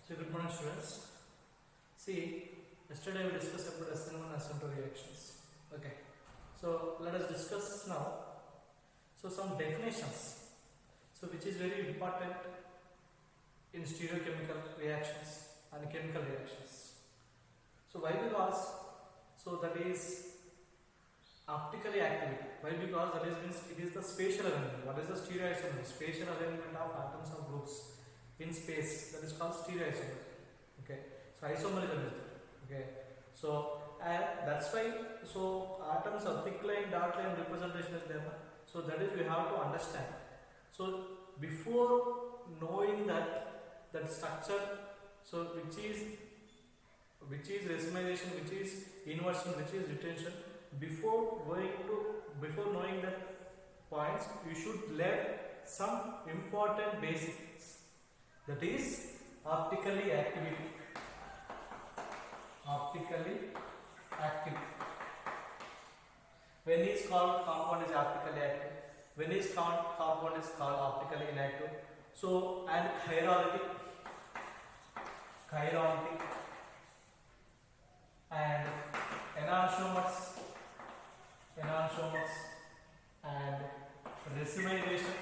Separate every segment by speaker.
Speaker 1: So good morning students. See, yesterday we discussed about SN1 and SN2 reactions. Okay. So let us discuss now. So some definitions. So which is very important in stereochemical reactions and chemical reactions. So why? Because so that is optically activity. Why? Because that is means it is the spatial alignment. What is the stereoisomer? Spatial alignment of atoms or groups in space. That is called stereoisomer. Okay. So isomerical is there. Okay. So that's why so atoms are thick line, dark line representation is there. So that is we have to understand. So before knowing that structure, so which is racemization, which is inversion, which is retention, before knowing that points, you should learn some important basics. That is optically activity. Optically active. When is called compound is optically active. When is compound is called optically inactive. So and chirality and enantiomers and racemization.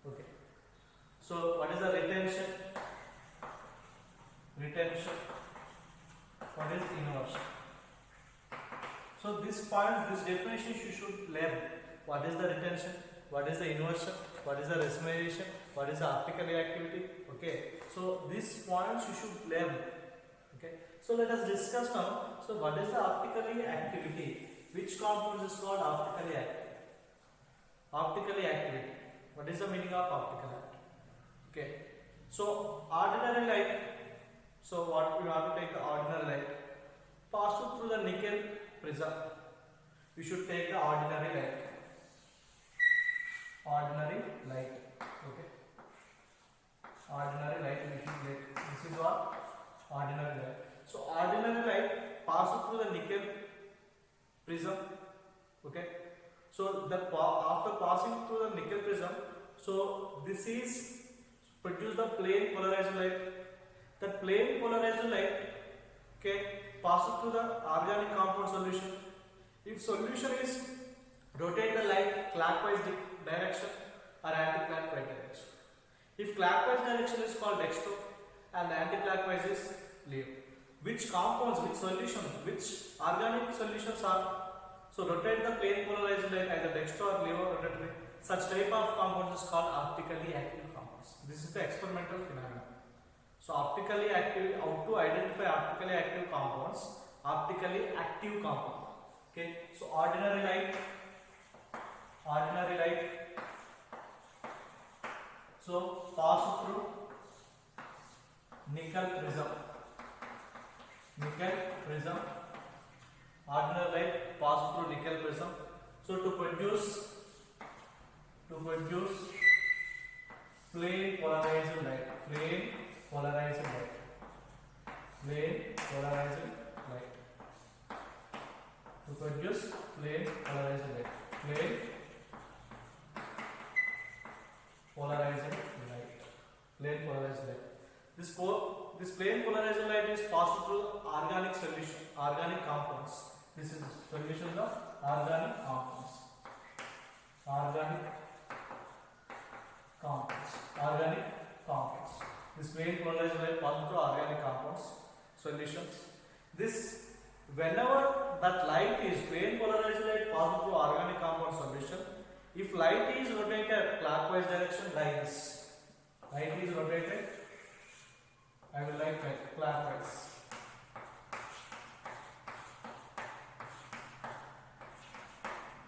Speaker 1: Okay. So what is the retention? What is inversion? So this point, this definition you should learn. What is the retention? What is the inversion? What is the racemization? What is the optically activity? Okay. So these points you should learn. Okay. So let us discuss now. So what is the optically activity? Which compound is called optically active? Optically activity. What is the meaning of optical activity? Okay. So ordinary light. So what we have to take the ordinary light. Pass it through the nickel prism. We should take the ordinary light. Okay. Ordinary light we should take. This is what? Ordinary light. So ordinary light passes through the nickel prism. Okay. So after passing through the nickel prism, so this is produce the plane polarized light. That plane polarized light, okay, passes through the organic compound solution. If solution is rotate the light clockwise direction or anti-clockwise direction. If clockwise direction is called dextro and anti-clockwise is levo. Which compounds, which solution, which organic solutions are, so rotate the plane polarized light either dextro or levo rotatory. Such type of compounds is called optically active compounds. This is the experimental phenomenon. So optically active, how to identify optically active compounds? Optically active compound. Okay. So ordinary light. So pass through nickel prism. Ordinary light pass through nickel prism. So to produce plane polarized light. To produce plane polarized light. This plane polarized light is passed through organic solution, organic compounds. This is solution of organic compounds. This plane polarized light passes through organic compounds solutions. This whenever that light is plane polarized light passes through organic compound solution. If light is rotated clockwise direction like this, light is rotated. I will like clockwise.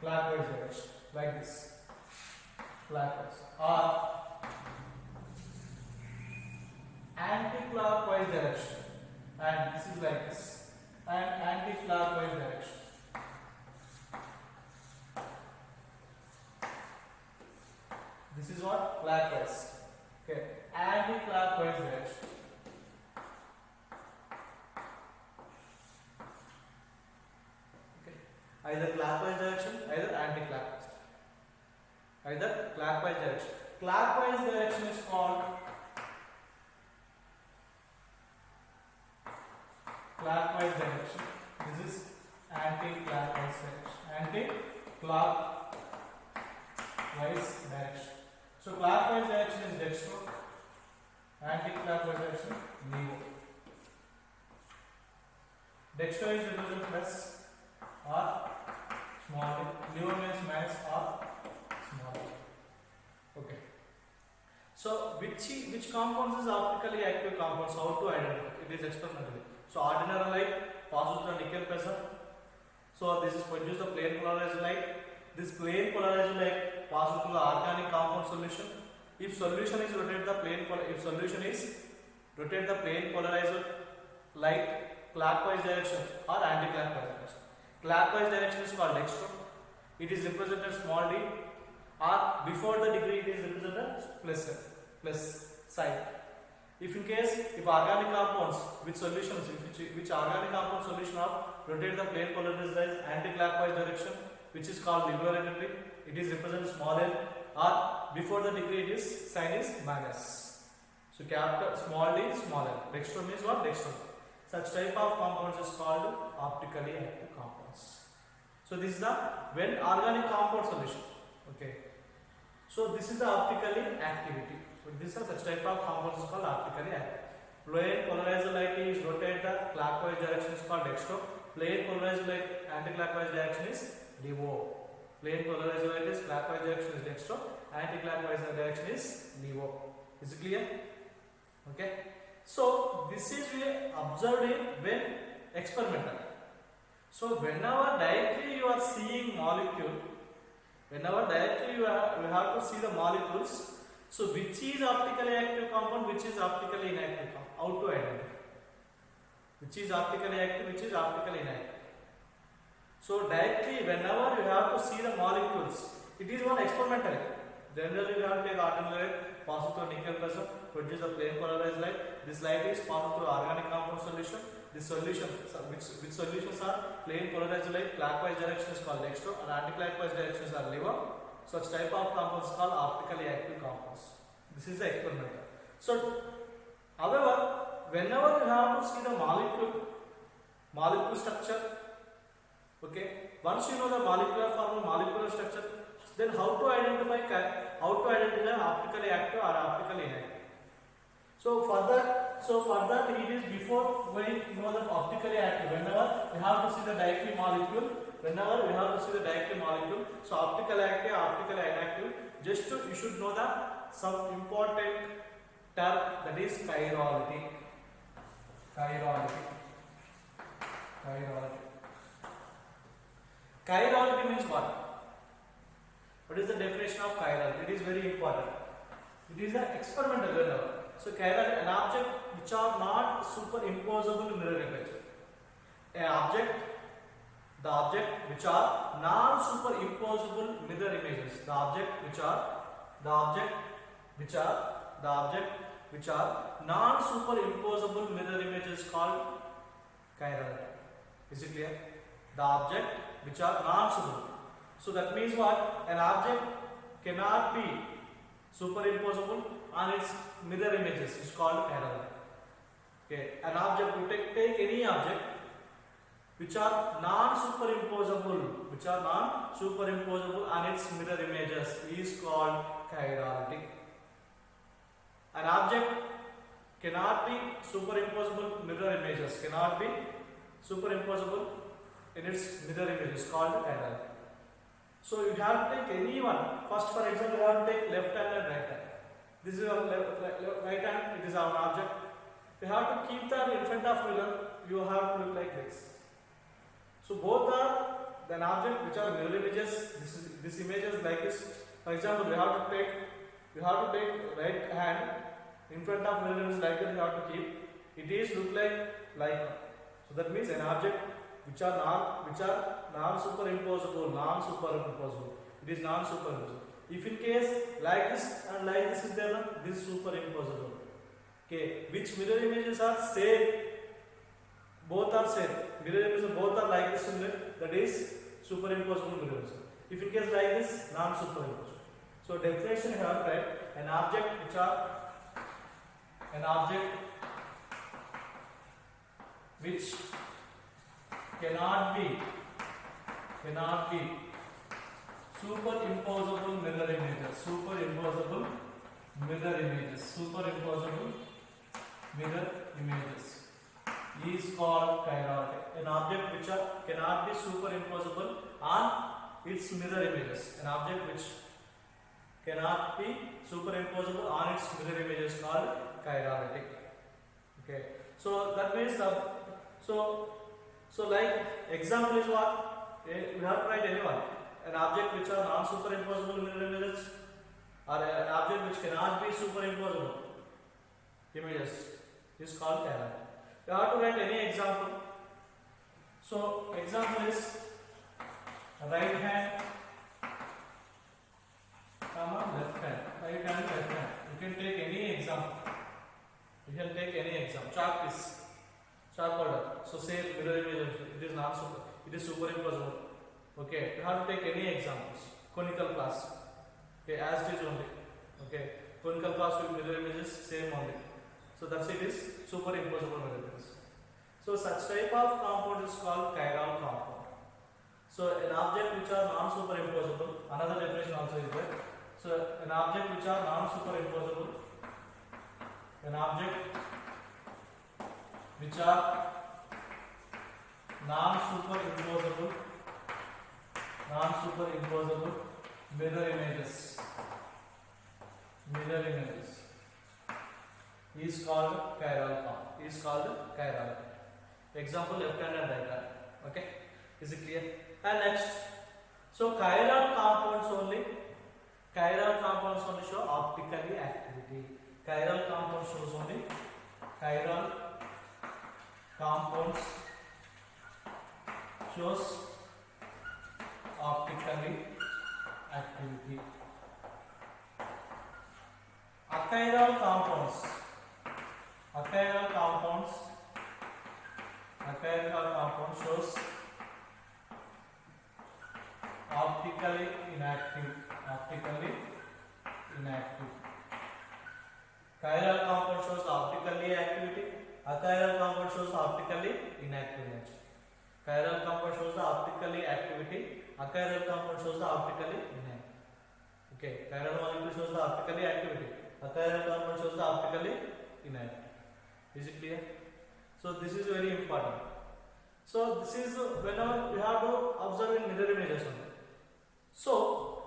Speaker 1: Clockwise direction like this. Clockwise or anti-clockwise direction, and this is like this, and anti-clockwise direction. This is what? Clockwise. Okay, anti-clockwise direction. Okay, either clockwise direction, either anti-clockwise. Either clockwise direction. Clockwise direction is called clockwise direction. This is anti-clockwise direction. Anti-clockwise direction. So clockwise direction is dextro. Anti-clockwise direction levo. Dextro is represented plus or small d. Levo means minus or small d. Okay. So which compounds is optically active compounds? How to identify? It is experimentally. So ordinary light passes through nickel pressure. So this is produce the plane polarized light. This plane polarized light passes through the organic compound solution. If solution is rotate the plane polarized light clockwise direction or anti-clockwise direction. Clockwise direction is called dextro. It is represented small d, or before the degree it is represented plus side. If organic compounds which solutions which organic compound solution of rotate the plane polarized light anti-clockwise direction, which is called liberatory, it is represented small l, or before the degree it is sign is minus. So capital small d small l. Dextro means what? Dextro. Such type of compounds is called optically active compounds. So this is the when organic compound solution. Okay. So this is the optically activity. So this is such type of compounds is called optically active. Plane polarized light is rotate the clockwise direction is called dextro. Plane polarized light anti-clockwise direction is levo. Plane polarized light is clockwise direction is dextro. Anti-clockwise direction is levo. Is it clear? Okay. So this is we observed when experimental. So whenever directly you are seeing molecule, whenever directly you have to see the molecules. So which is optically active compound, which is optically inactive compound? How to identify? Which is optically active, which is optically inactive? So directly whenever you have to see the molecules, it is one experimental. Generally you have to take ordinary light, pass through nickel pressure, produce a plane polarized light. This light is passed through organic compound solution. This solution, which solutions are plane polarized light, clockwise direction is called dextro, and anti-clockwise directions are levo. Such type of compounds called optically active compounds. This is the experimental. So, however, whenever you have to see the molecule structure, okay, once you know the molecular formula, molecular structure, then how to identify optically active or optically inactive? So for that it is before when you know that optically active. Whenever you have to see the directly molecule, so optically active, optically inactive. Just to, you should know that some important term, that is chirality. Chirality means what? What is the definition of chirality? It is very important. It is an experimental level. So chirality, an object which are not superimposable mirror image. The object which are non-superimposable mirror images. The object which are non-superimposable mirror images called chirality. Is it clear? The object which are non-super. So that means what? An object cannot be superimposable on its mirror images. It's called chirality. Okay, an object, you take any object which are non-superimposable on its mirror images is called chirality. An object cannot be superimposable mirror images, cannot be superimposable in its mirror images called chirality. So you have to take any one. First, for example, you have to take left hand and right hand. This is your right hand, it is our object. You have to keep that in front of mirror, you have to look like this. So both are an object which are mirror images. This image is like this. For example, you have to take right hand in front of mirror is like that. You have to keep. It is look like. So that means an object which are non-superimposable. It is non-superimposable. If in case like this and like this is there, this is superimposable. Okay, which mirror images are same? Both are same. Mirror images both are like this, that is superimposable mirror image. If in case like this, non-superimposable. So definition you have right, an object which cannot be superimposable mirror images. Superimposable mirror images is called chirality. An object which cannot be superimposable on its mirror images. An object which cannot be superimposable on its mirror images called chirality. Okay. So that means so like example is what? We have to write anyone. An object which are non-superimposable mirror images, or an object which cannot be superimposable images is called chirality. We have to write any example. So example is right hand, left hand. Right hand, left hand. You can take any example. Chalk is chalk order. So say mirror image. It is not super. It is superimposable. Okay. You have to take any examples. Conical class. Okay. As it is only. Okay. Conical class with mirror images same only. So that's it is superimposable mirror images. So such type of compound is called chiral compound. So an object which are non-superimposable. Another definition also is there. So an object which are non-superimposable. An object which are non-superimposable mirror images is called chiral compound. Example left hand and right hand. Okay, is it clear? And next, so chiral compounds only show optically activity. Chiral compounds shows only optically activity. Achiral compounds shows optically inactive. Chiral compound shows optically activity. Achiral compound shows optically inactive nature. Chiral compound shows the optically activity. Achiral compound shows the optically inactive. Okay, chiral molecule shows the optically activity. Achiral compound shows the optically inactive. Is it clear? So this is very important. So this is whenever we have to observe in mirror images only. So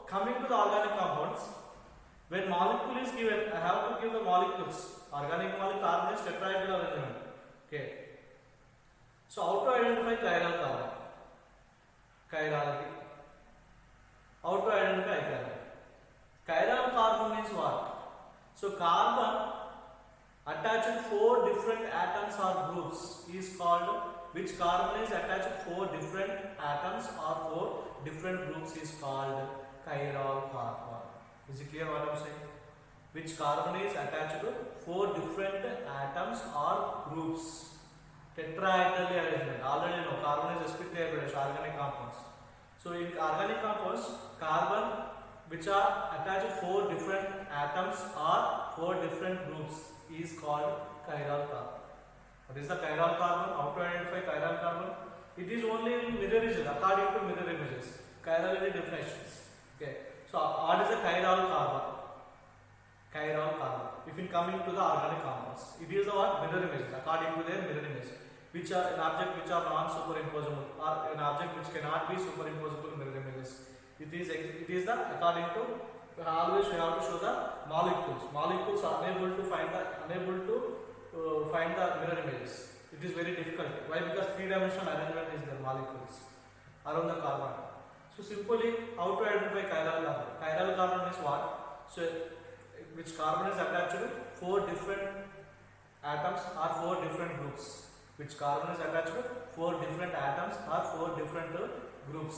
Speaker 1: coming to the organic compounds, when molecule is given, I have to give the molecules. Organic molecule carbon is tetrahedral arrangement. Okay. So how to identify chiral carbon? Chirality. How to identify chirality? Chiral carbon means what? So carbon attached 4 different atoms or groups is called, which carbon is attached 4 different atoms or 4 different groups is called chiral carbon. Is it clear what I am saying? Which carbon is attached to 4 different atoms or groups. Tetrahedral arrangement. Already know carbon is sp3 hybridized organic compounds. So in organic compounds, carbon which are attached 4 different atoms or 4 different groups is called chiral carbon. What is the chiral carbon? How to identify chiral carbon? It is only in mirror images, according to mirror images. Chirality definitions. Okay. So what is the chiral carbon? If in coming to the organic compounds, it is the what? Mirror images, according to their mirror image. Which are an object which are non-superimposable, or an object which cannot be superimposable mirror images. It is the according to always we have to show the molecules. Molecules are unable to find the mirror images. It is very difficult. Why? Because 3-dimensional arrangement is the molecules around the carbon. So simply, how to identify chiral carbon? Chiral carbon is what? So which carbon is attached to 4 different atoms or 4 different groups. Which carbon is attached to 4 different atoms or 4 different groups.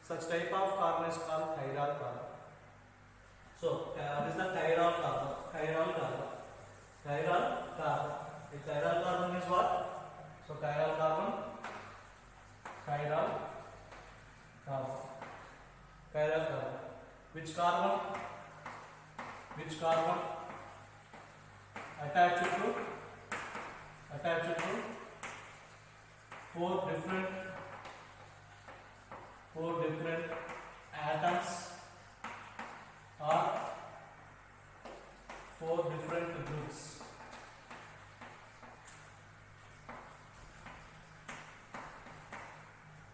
Speaker 1: Such type of carbon is called chiral carbon. So this is the chiral carbon. A chiral carbon is what? So chiral carbon. Which carbon? which carbon attached to four different atoms or four different groups.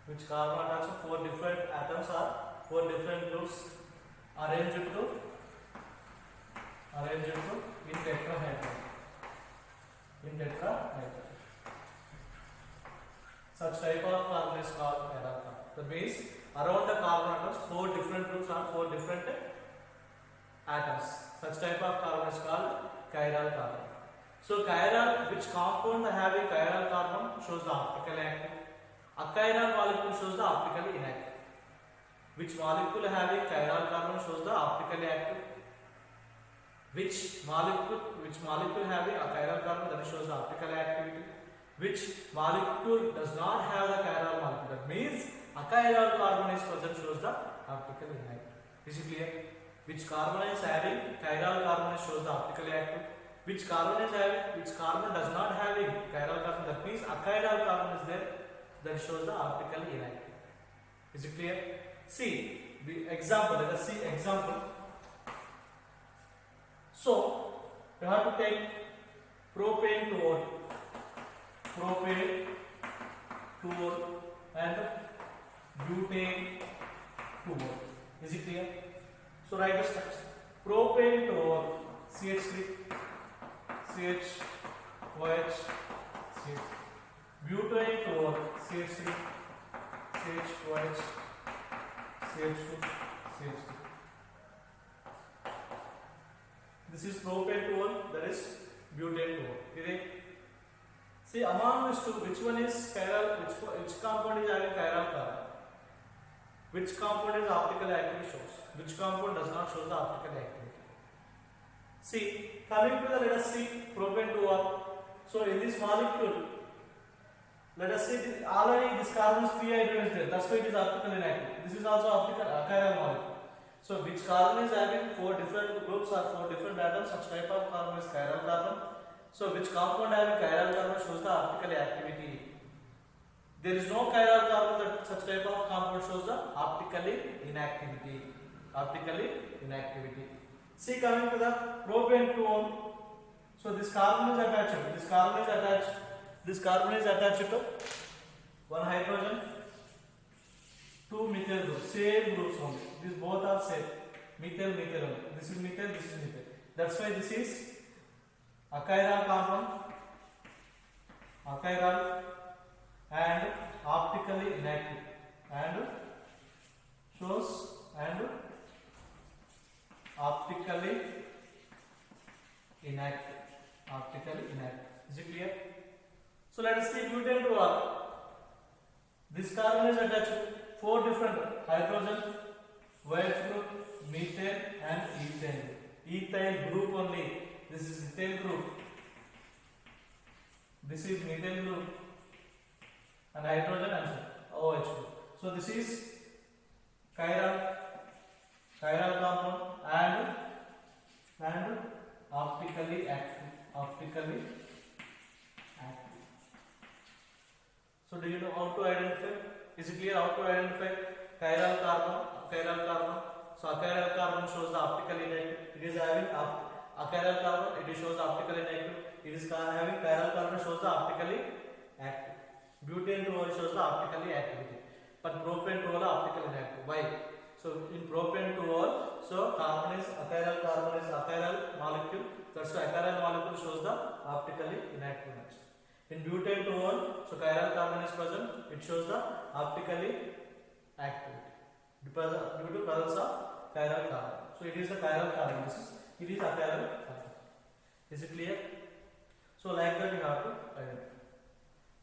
Speaker 1: Which carbon attached to four different atoms or four different groups arranged in tetrahedron. Such type of carbon is called chiral carbon. That means around the carbon atoms four different groups or four different atoms. Such type of carbon is called chiral carbon. So chiral, which compound having chiral carbon shows the optically active. Achiral molecule shows the optically inactive. Which molecule having chiral carbon shows the optically active. Which molecule having a chiral carbon that shows the optical activity. Which molecule does not have the chiral molecule. That means achiral carbon is present shows the optical inactive. Is it clear? Which carbon is having chiral carbon shows the optically active. Which carbon does not having chiral carbon. That means achiral carbon is there. That shows the optically inactive. Is it clear? See the example. Let us see example. So you have to take propane toluene and butane toluene. Is it clear? So write the steps. Propane toluene CH3 CH OH CH. Butane toluene CH3 CH OH CH2 CH2. This is propane toluene, that is butane toluene. Okay? See, among these two, which one is chiral? Which compound is having chiral carbon? Which compound is optical activity shows? Which compound does not show the optical activity? See, coming to the, let us see propane toluene. So in this molecule, let us see already this carbon is 3 hydrogen is there. That's why it is optical inactive. This is also optical chiral molecule. So which carbon is having four different groups or four different atoms? Such type of carbon is chiral carbon. So which compound having chiral carbon shows the optical activity? There is no chiral carbon that such type of compound shows the optically inactivity. See, coming to the propane toluene. So this carbon is attached to one hydrogen, two methyl groups, same groups only. These both are same. Methyl only. This is methyl, this is methyl. That's why this is achiral carbon, and optically inactive, and shows optically inactive. Is it clear? So let us see butane toluene. This carbon is attached to four different hydrogen, OH group, methane and ethane. Ethyl group only. This is ethyl group. This is methyl group and hydrogen and OH group. So this is chiral compound and optically active. So do you know how to identify? Is it clear how to identify chiral carbon? So achiral carbon shows the optically inactive. It is having achiral carbon, it shows the optically inactive. It is having chiral carbon shows the optically active. Butane toluene shows the optically activity. But propane toluene optically inactive. Why? So in propane toluene, so carbon is achiral molecule. That's why achiral molecule shows the optically inactiveness. In butane toluene, so chiral carbon is present. It shows the optically activity due to presence of chiral carbon. So it is the chiral carbon. It is achiral carbon. Is it clear? So like that you have to identify.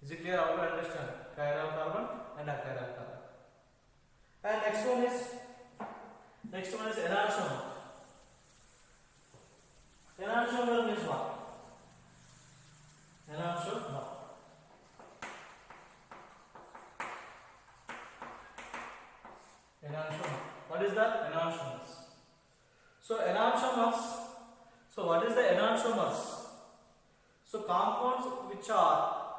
Speaker 1: Is it clear how to understand chiral carbon and achiral carbon? And next one is enantiomer. Enantiomer means what? Enantiomer. What is that? Enantiomers. So enantiomers So what is the enantiomers? So compounds which are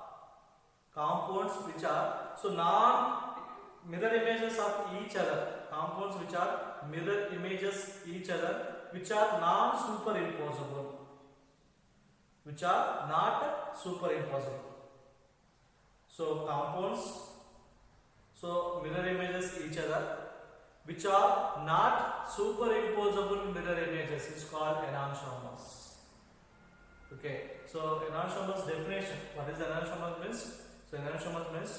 Speaker 1: so non-mirror images of each other. Compounds which are mirror images each other, which are non-superimposable. Which are not superimposable. So compounds, so mirror images each other, which are not superimposable mirror images is called enantiomers. Okay, so enantiomers definition. What is enantiomer means? So enantiomers means,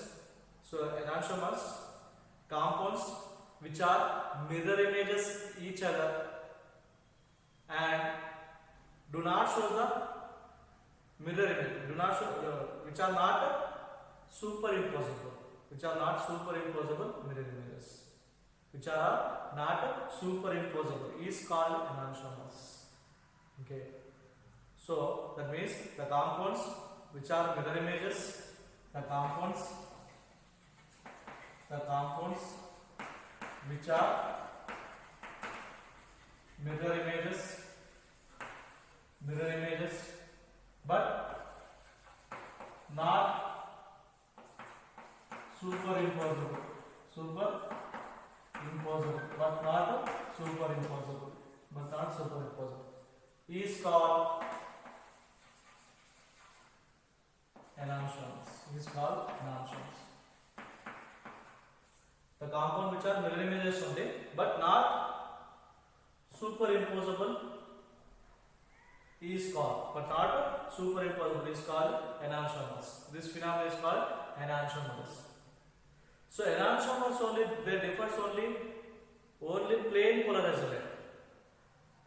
Speaker 1: enantiomers, compounds which are mirror images each other and do not show the mirror image, do not show, which are not superimposable, mirror images, which are not superimposable is called enantiomers. Okay, so that means the compounds which are mirror images, the compounds which are mirror images, but not superimposable, but not superimposable, is called enantiomers. The compound which are mirror images only, but not superimposable is called, enantiomers. This phenomenon is called enantiomers. So enantiomers only, they differs only plane polarized light.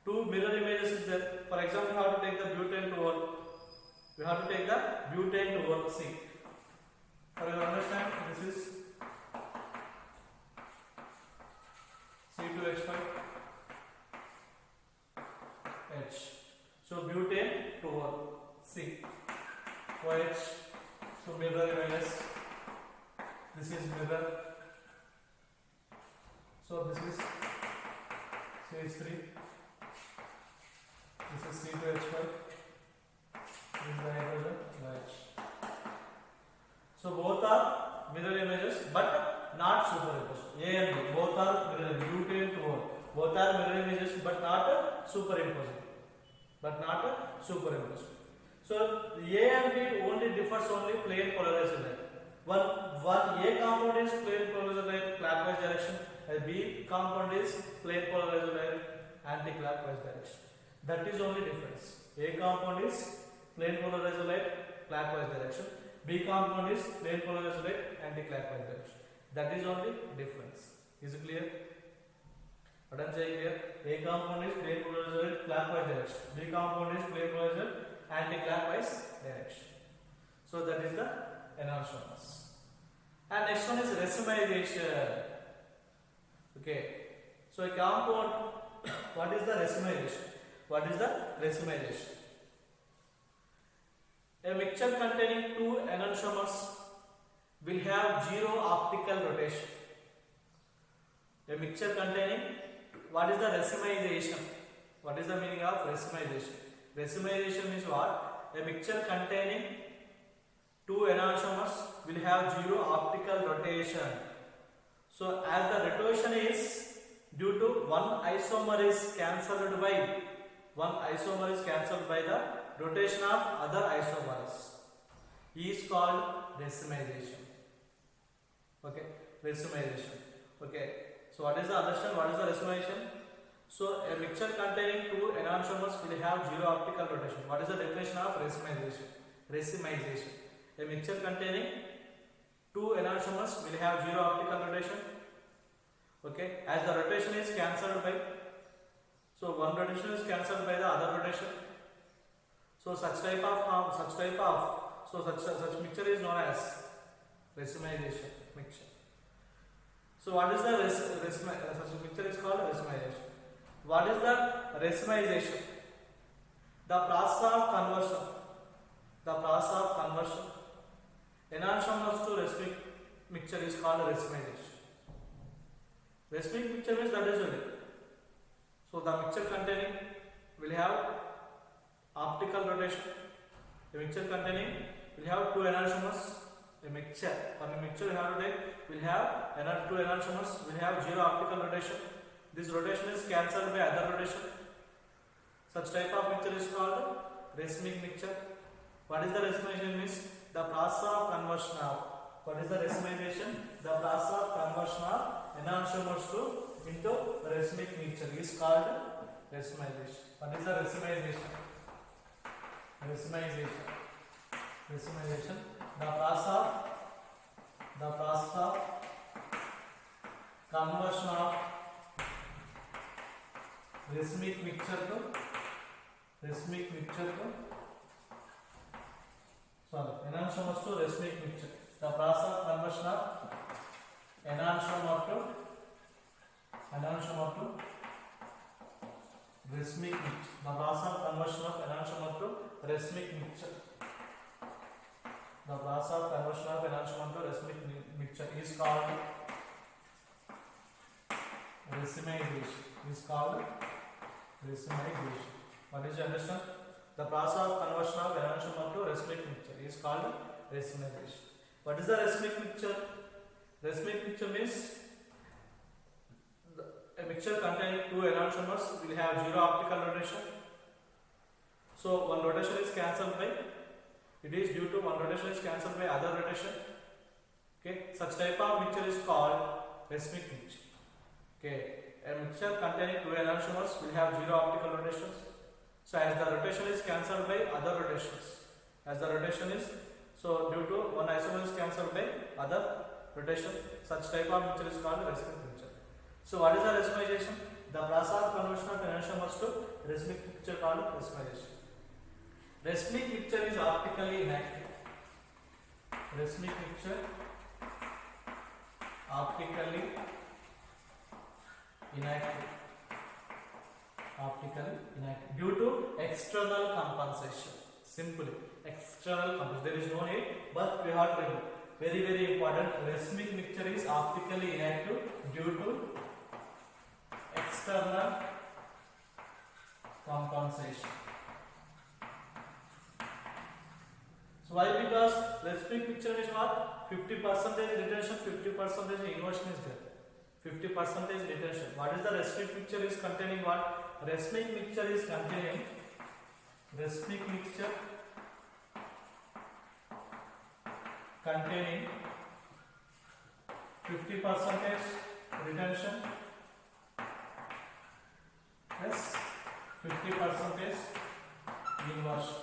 Speaker 1: Two mirror images is there. For example, you have to take the butane to one. We have to take the butane to one. See, for you understand, this is C2H5 H. So butane to one. C OH. So mirror images. This is mirror. So this is CH3. This is C2H5. This is the hydrogen OH. So both are mirror images, but not superimposed. A and B both are mirror images. Butane to one. Both are mirror images, but not superimposed. So A and B only differs only plane polarized light. One A compound is plane polarized light clockwise direction, and B compound is plane polarized light anti-clockwise direction. That is only difference. A compound is plane polarized light clockwise direction. B compound is plane polarized light anti-clockwise direction. That is only difference. Is it clear? What I am saying here, A compound is plane polarized light clockwise direction. B compound is plane polarized light anti-clockwise direction. So that is the enantiomers. And next one is racemization. Okay. So a compound, what is the racemization? A mixture containing two enantiomers will have zero optical rotation. A mixture containing, what is the racemization? What is the meaning of racemization? Racemization is what? A mixture containing two enantiomers will have zero optical rotation. So as the rotation is due to one isomer is cancelled by the rotation of other isomers, is called racemization. Okay, racemization. Okay, so what is the understand? What is the racemization? So a mixture containing two enantiomers will have zero optical rotation. What is the definition of racemization? A mixture containing two enantiomers will have zero optical rotation. Okay, as the rotation is cancelled by, so one rotation is cancelled by the other rotation. So such mixture is known as racemization mixture. So what is the such mixture is called racemization. What is the racemization? The process of conversion. Enantiomers to racemic mixture is called racemization. Racemic mixture means that is only. So the mixture containing will have optical rotation. A mixture containing will have two enantiomers. A mixture, for a mixture we have to take, will have two enantiomers, will have zero optical rotation. This rotation is cancelled by other rotation. Such type of mixture is called racemic mixture. What is the racemization means? The process of conversion of, what is the racemization? The process of conversion of enantiomers into racemic mixture is called racemization. What is the racemization? Racemization. The process of conversion of racemic mixture to enantiomers to racemic mixture. The process of conversion of enantiomer to racemic mixture. The process of conversion of enantiomer to racemic mixture. The process of conversion of enantiomer to racemic mixture is called racemization. What is your understand? The process of conversion of enantiomer to racemic mixture is called racemization. What is the racemic mixture? Racemic mixture means a mixture containing two enantiomers will have zero optical rotation. So one rotation is cancelled by, it is due to one rotation is cancelled by other rotation. Okay, such type of mixture is called racemic mixture. Okay, a mixture containing two enantiomers will have zero optical rotations. So as the rotation is cancelled by other rotations, so due to one isomer is cancelled by other rotation, such type of mixture is called racemic mixture. So what is the racemization? The process of conversion of enantiomers to racemic mixture called racemization. Racemic mixture is optically inactive. Racemic mixture optically inactive due to external compensation. Simply external compensation. There is no need, but we have to remember. Very important. Racemic mixture is optically inactive due to external compensation. So why? Because racemic mixture is what? 50% retention, 50% inversion is there. 50% retention. What is the racemic mixture is containing what? Racemic mixture is containing 50% retention plus 50% inversion.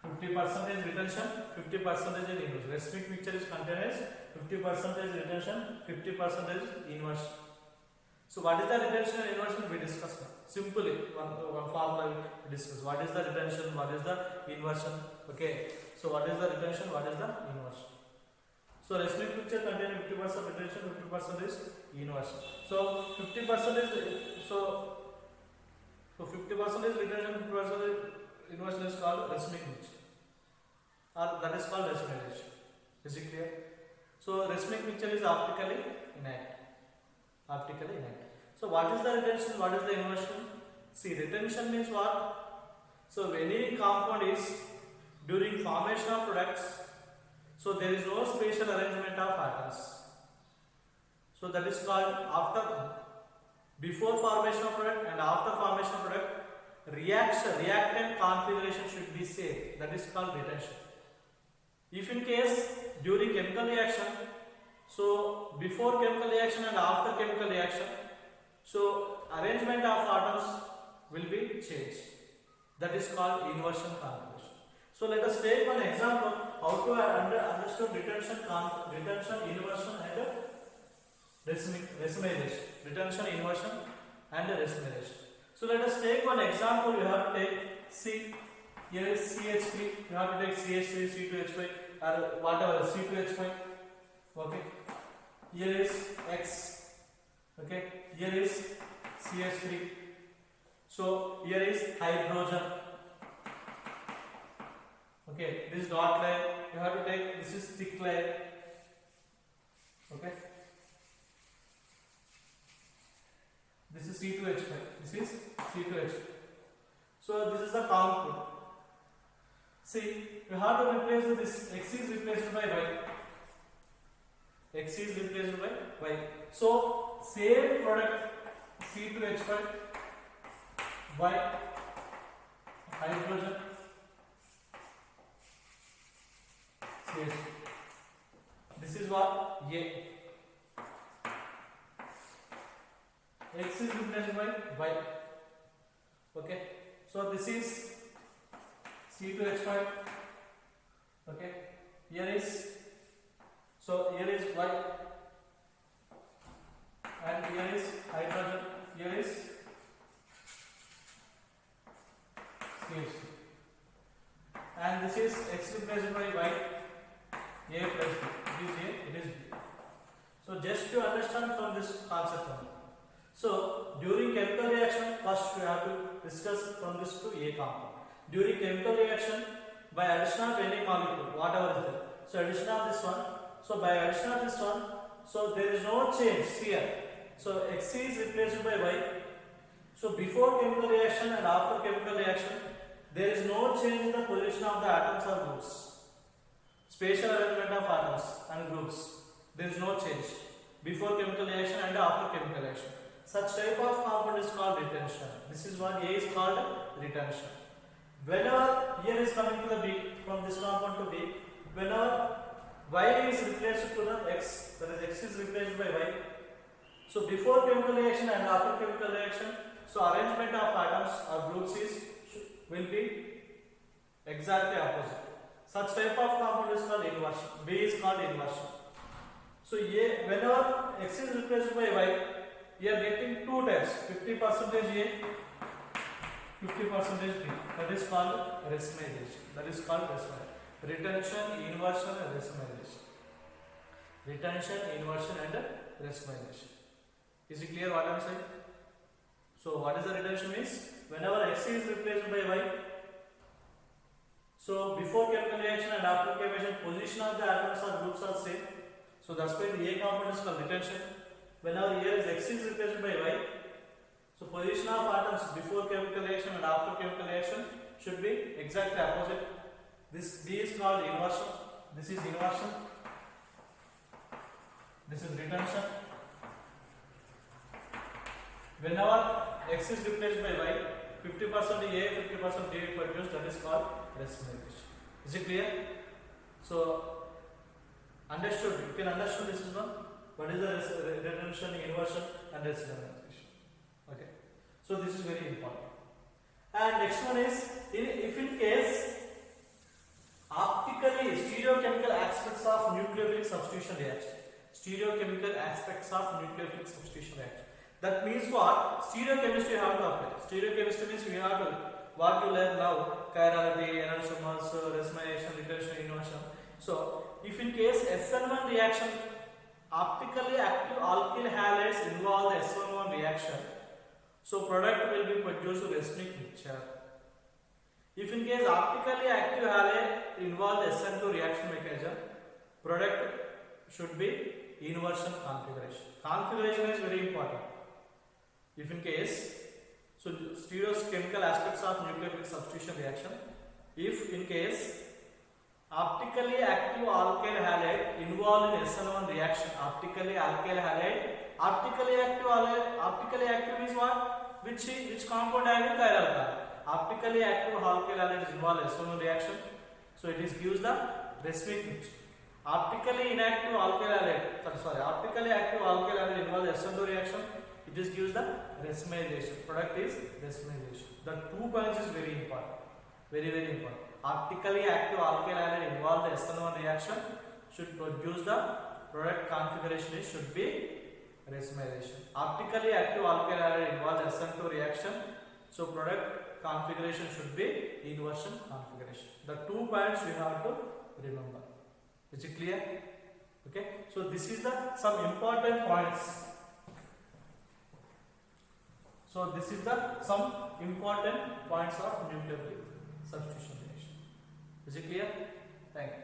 Speaker 1: 50% retention, 50% inversion. Racemic mixture is contains 50% retention, 50% inversion. So what is the retention and inversion? We discussed now. Simply one formula we discuss. What is the retention? What is the inversion? Okay. So what is the retention? What is the inversion? So racemic mixture containing 50% retention, 50% is inversion. So 50% is so 50% is retention, 50% is inversion is called racemic mixture, or that is called racemization. Is it clear? So racemic mixture is optically inactive. So what is the retention? What is the inversion? See, retention means what? So when any compound is during formation of products, so there is no spatial arrangement of atoms. So that is called before formation of product and after formation of product, reactant configuration should be same. That is called retention. If in case during chemical reaction, so before chemical reaction and after chemical reaction, so arrangement of atoms will be changed. That is called inversion configuration. So let us take one example how to understand retention, inversion and racemization. Retention, inversion and racemization. So let us take one example. You have to take C. Here is CH3. You have to take CH3, C2H5 or whatever, C2H5. Okay. Here is X. Okay. Here is CH3. So here is hydrogen. Okay. This dot line. You have to take. This is thick line. Okay. This is C2H5. This is C2H5. So this is the compound. See, we have to replace this x is replaced by y. X is replaced by y. So same product C2H5 y hydrogen CH2. This is what A. X is replaced by y. Okay. So this is C2H5. Okay. Here is y, and here is hydrogen. Here is CH2. And this is x replaced by y. A plus B. It is A. It is B. So just to understand from this concept only. So during chemical reaction, first we have to discuss from this to A compound. During chemical reaction, by addition of any molecule, whatever is there. So addition of this one. So by addition of this one, so there is no change here. So X is replaced by Y. So before chemical reaction and after chemical reaction, there is no change in the position of the atoms or groups. Spatial arrangement of atoms and groups. There is no change before chemical reaction and after chemical reaction. Such type of compound is called retention. This is what A is called retention. Whenever here is coming to the B, from this compound to B, whenever Y is replaced to the X, that is X is replaced by Y. So before chemical reaction and after chemical reaction, so arrangement of atoms or groups will be exactly opposite. Such type of compound is called inversion. B is called inversion. So whenever X is replaced by Y, we are getting two types, 50% A, 50% B. That is called racemization. That is called racemization. Retention, inversion, and racemization. Retention, inversion, and racemization. Is it clear what I am saying? So what is the retention means? Whenever X is replaced by Y, so before chemical reaction and after chemical reaction, position of the atoms or groups are same. So that's why the A compound is called retention. Whenever here is X is replaced by Y, so position of atoms before chemical reaction and after chemical reaction should be exactly opposite. This B is called inversion. This is inversion. This is retention. Whenever X is replaced by Y, 50% A, 50% B will produce. That is called racemization. Is it clear? So understood. You can understand this is one. What is the retention, inversion, and racemization? Okay. So this is very important. And next one is if in case optically stereochemical aspects of nucleophilic substitution reaction. Stereochemical aspects of nucleophilic substitution reaction. That means what? Stereochemistry you have to apply. Stereochemistry means we have to what you learn now: chirality, enantiomers, racemization, retention, inversion. So if in case SN1 reaction, optically active alkyl halides involve the SN1 reaction, so product will be produced racemic mixture. If in case optically active halide involve the SN2 reaction mechanism, product should be inversion configuration. Configuration is very important. If in case, so stereochemical aspects of nucleophilic substitution reaction, if in case optically active alkyl halide involved in SN1 reaction, optically active is what? Which compound having chiral carbon? Optically active alkyl halide is involved in SN1 reaction, so it gives the racemic mixture. Optically inactive alkyl halide, optically active alkyl halide involved in SN2 reaction, it gives the racemization. Product is racemization. The 2 points is very important. Very, very important. Optically active alkyl halide involved in SN1 reaction should produce the product configuration should be racemization. Optically active alkyl halide involved in SN2 reaction, so product configuration should be inversion configuration. The 2 points we have to remember. Is it clear? Okay. So this is the some important points. So this is the some important points of nucleophilic substitution reaction. Is it clear? Thank you.